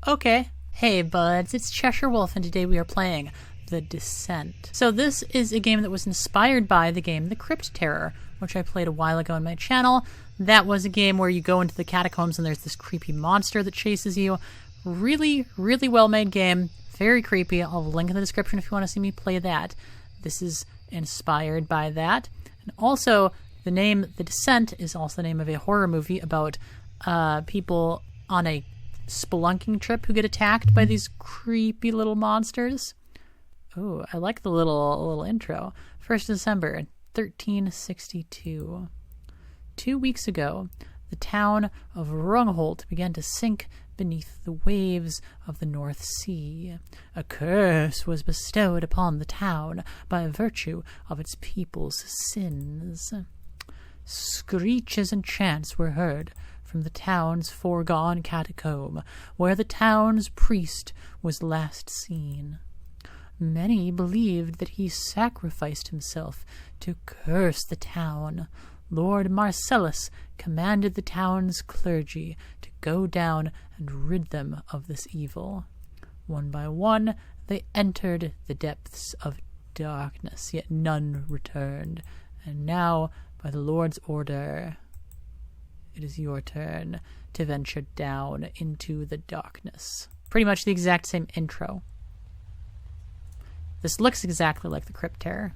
Okay. Hey buds, it's Cheshire Wolf, and today we are playing The Descent. So this is a game that was inspired by the game The Crypt Terror, which I played a while ago on my channel. That was a game where you go into the catacombs and there's this creepy monster that chases you. Really, really well-made game. Very creepy. I'll link in the description if you want to see me play that. This is inspired by that. And also, the name The Descent is also the name of a horror movie about people on a spelunking trip who get attacked by these creepy little monsters. Ooh, I like the little intro. 1st December 1362. 2 weeks ago, the town of Rungholt began to sink beneath the waves of the North Sea. A curse was bestowed upon the town by virtue of its people's sins. Screeches and chants were heard from the town's foregone catacomb, where the town's priest was last seen. Many believed that he sacrificed himself to curse the town. Lord Marcellus commanded the town's clergy to go down and rid them of this evil. One by one, they entered the depths of darkness, yet none returned. And now, by the Lord's order, it is your turn to venture down into the darkness. Pretty much the exact same intro. This looks exactly like the Crypt Terror.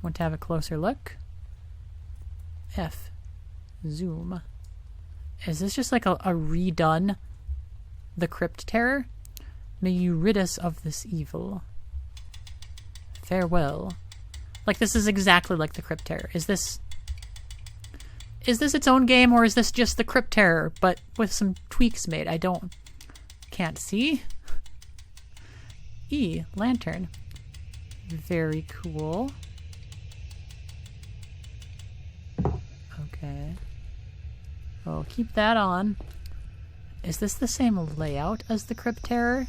Want to have a closer look? F. Zoom. Is this just like a redone the Crypt Terror? May you rid us of this evil. Farewell. Like, this is exactly like the Crypt Terror. Is this its own game, or is this just the Crypt Terror, but with some tweaks made? Can't see. E. Lantern. Very cool. Okay. Oh, keep that on. Is this the same layout as the Crypt Terror?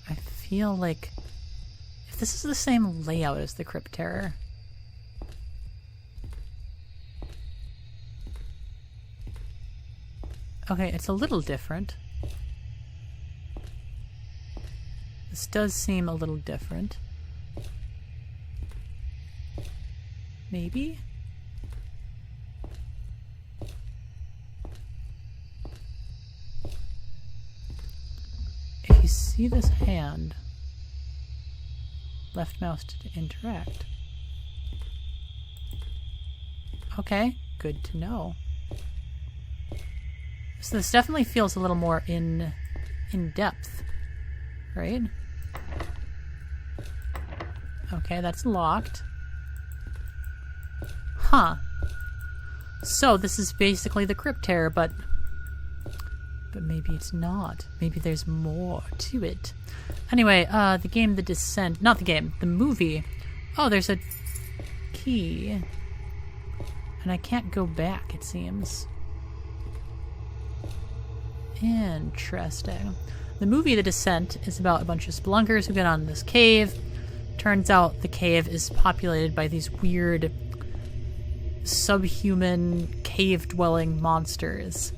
I feel like if this is the same layout as the Crypt Terror. Okay, it's a little different. This does seem a little different. Maybe? If you see this hand, left mouse to interact. Okay, good to know. So this definitely feels a little more in depth, right? Okay, that's locked. Huh. So this is basically the Crypt Terror, but maybe it's not. Maybe there's more to it. Anyway, the game The Descent, not the game, the movie. Oh, there's a key. And I can't go back, it seems. Interesting. The movie The Descent is about a bunch of spelunkers who get on this cave. Turns out the cave is populated by these weird subhuman cave-dwelling monsters.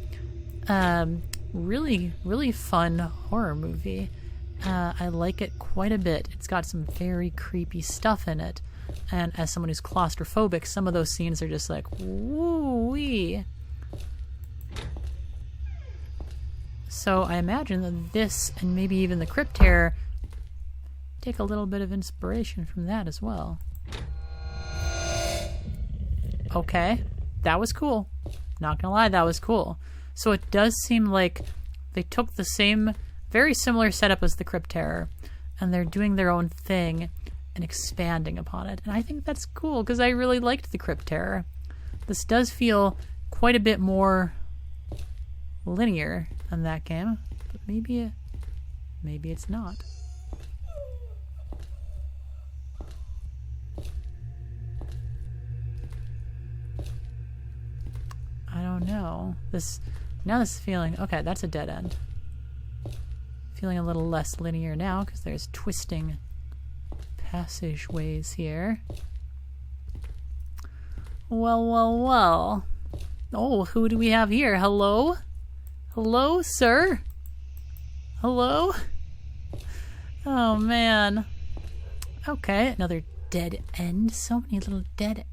Really, really fun horror movie. I like it quite a bit. It's got some very creepy stuff in it. And as someone who's claustrophobic, some of those scenes are just like, woo-wee. So I imagine that this, and maybe even the Crypt Terror, take a little bit of inspiration from that as well. Okay, that was cool. Not gonna lie, that was cool. So it does seem like they took the same, very similar setup as the Crypt Terror, and they're doing their own thing and expanding upon it. And I think that's cool, because I really liked the Crypt Terror. This does feel quite a bit more linear than that game, but maybe it's not. I don't know. Now this is feeling... Okay, that's a dead end. Feeling a little less linear now, because there's twisting passageways here. Well, well, well. Oh, who do we have here? Hello? Hello, sir? Hello? Oh, man. Okay, another dead end. So many little dead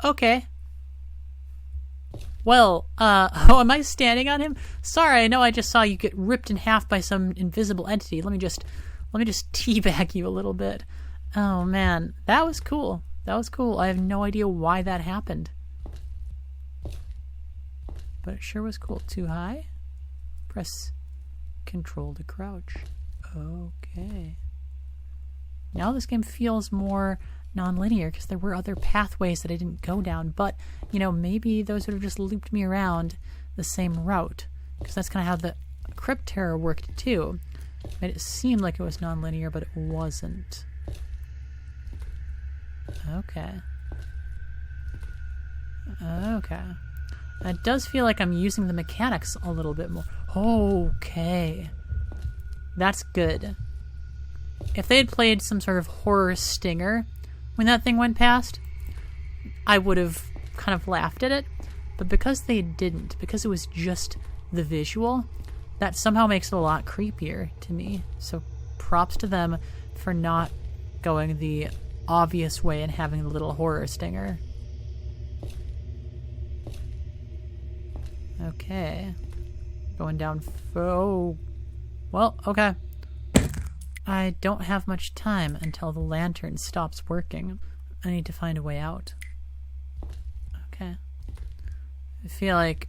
Okay. Well, oh, am I standing on him? Sorry, I know I just saw you get ripped in half by some invisible entity. Let me just teabag you a little bit. Oh, man. That was cool. That was cool. I have no idea why that happened. But it sure was cool. Too high? Press Control to crouch. Okay. Now this game feels more non-linear because there were other pathways that I didn't go down, but you know, maybe those would have just looped me around the same route, because that's kind of how the Crypt Terror worked too. Made it seem like it was non-linear, but it wasn't. Okay. Okay. It does feel like I'm using the mechanics a little bit more. Okay. That's good. If they had played some sort of horror stinger when that thing went past, I would have kind of laughed at it. But because they didn't, because it was just the visual, that somehow makes it a lot creepier to me. So props to them for not going the obvious way and having the little horror stinger. Okay. Going down. Oh. Well, okay. I don't have much time until the lantern stops working. I need to find a way out. Okay. I feel like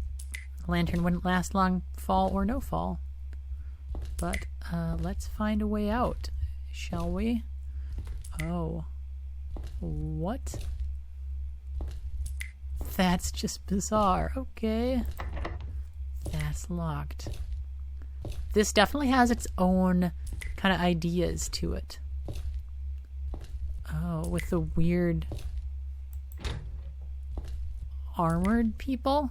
the lantern wouldn't last long, fall or no fall. But let's find a way out, shall we? Oh. What? That's just bizarre. Okay. That's locked. This definitely has its own kind of ideas to it. Oh, with the weird armored people?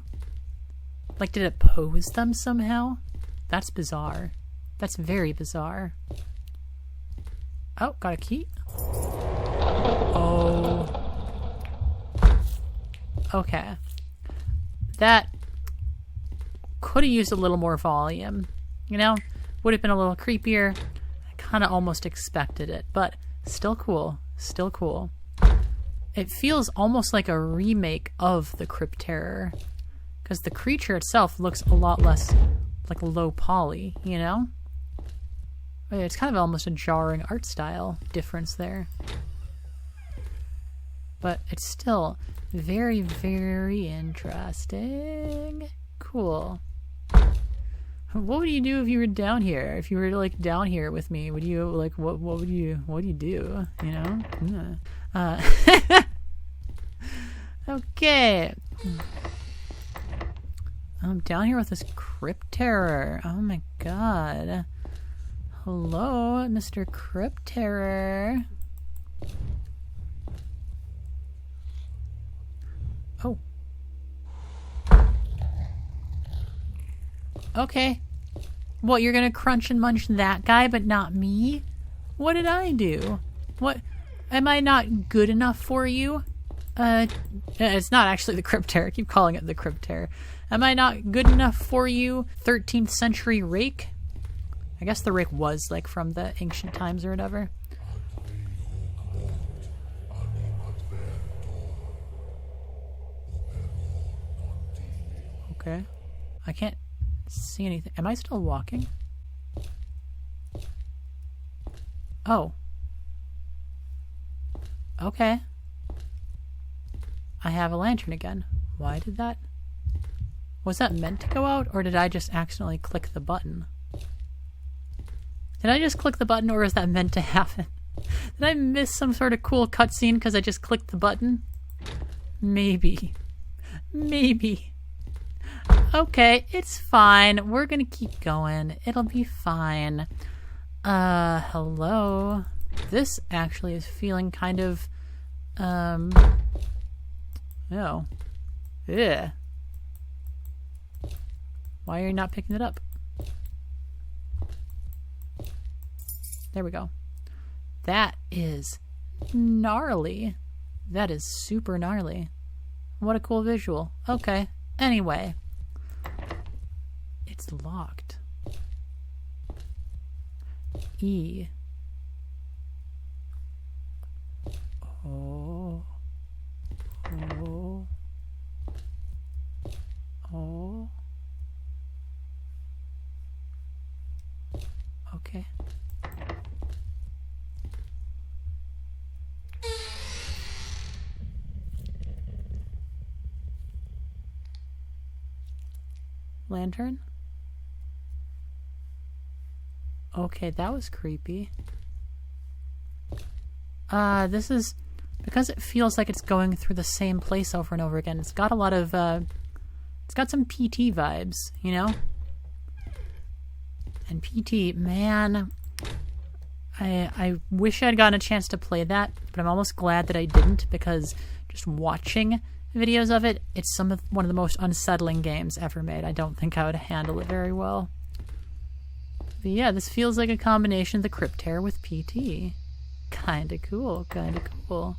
Like, did it pose them somehow? That's bizarre. That's very bizarre. Oh, got a key. Oh. Okay. That could have used a little more volume. You know? Would have been a little creepier. I kind of almost expected it, but still cool. Still cool. It feels almost like a remake of the Crypt Terror, because the creature itself looks a lot less like low poly, you know? It's kind of almost a jarring art style difference there. But it's still very, very interesting. Cool. What would you do if you were down here? If you were like down here with me, would you like what would you do? You know? Okay. I'm down here with this Crypt Terror. Oh my god. Hello, Mr. Crypt Terror. Oh. Okay. What, you're gonna crunch and munch that guy, but not me? What did I do? What? Am I not good enough for you? It's not actually the Crypt Terror. I keep calling it the Crypt Terror. Am I not good enough for you, 13th century rake? I guess the rake was, like, from the ancient times or whatever. Okay. I can't see anything. Am I still walking? Oh. Okay. I have a lantern again. Why did that? Was that meant to go out, or did I just accidentally click the button? Did I just click the button, or is that meant to happen? Did I miss some sort of cool cutscene because I just clicked the button? Maybe. Maybe. Okay, it's fine. We're gonna keep going. It'll be fine. Hello? This actually is feeling kind of, oh, yeah. Why are you not picking it up? There we go. That is gnarly. That is super gnarly. What a cool visual. Okay. Anyway. It's locked. E. Oh. Oh. Oh. Okay. Lantern? Okay, that was creepy. This is because it feels like it's going through the same place over and over again. It's got a lot of it's got some PT vibes, you know? And PT, man, I wish I'd gotten a chance to play that, but I'm almost glad that I didn't, because just watching videos of it, it's one of the most unsettling games ever made. I don't think I would handle it very well. But yeah, this feels like a combination of the Crypt Terror with PT. Kinda cool, kinda cool.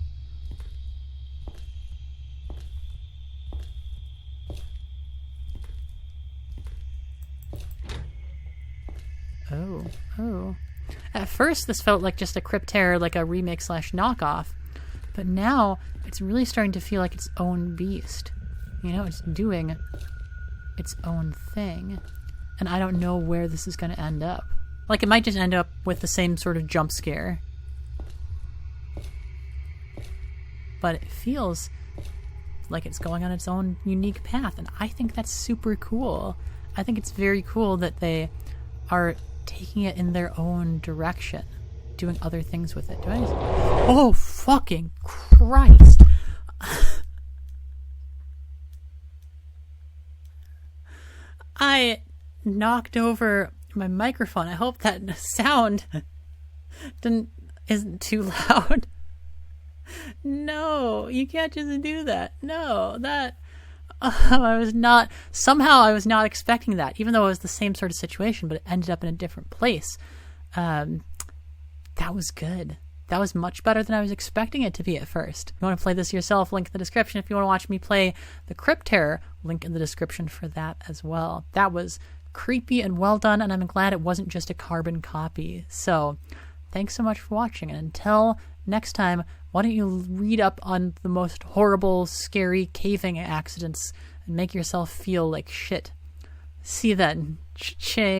Oh. At first, this felt like just a Crypt Terror, like a remake / knockoff. But now, it's really starting to feel like its own beast. You know, it's doing its own thing. And I don't know where this is going to end up. Like, it might just end up with the same sort of jump scare. But it feels like it's going on its own unique path. And I think that's super cool. I think it's very cool that they are taking it in their own direction, doing other things with it. Oh, fucking Christ. I knocked over my microphone. I hope that sound isn't too loud. No, you can't just do that. No, that... I was not expecting that, even though it was the same sort of situation, but it ended up in a different place. That was good. That was much better than I was expecting it to be at first. If you want to play this yourself, link in the description. If you want to watch me play the Crypt Terror, link in the description for that as well. That was creepy and well done, and I'm glad it wasn't just a carbon copy. So, thanks so much for watching, and until next time, why don't you read up on the most horrible, scary caving accidents and make yourself feel like shit. See you then. Cha.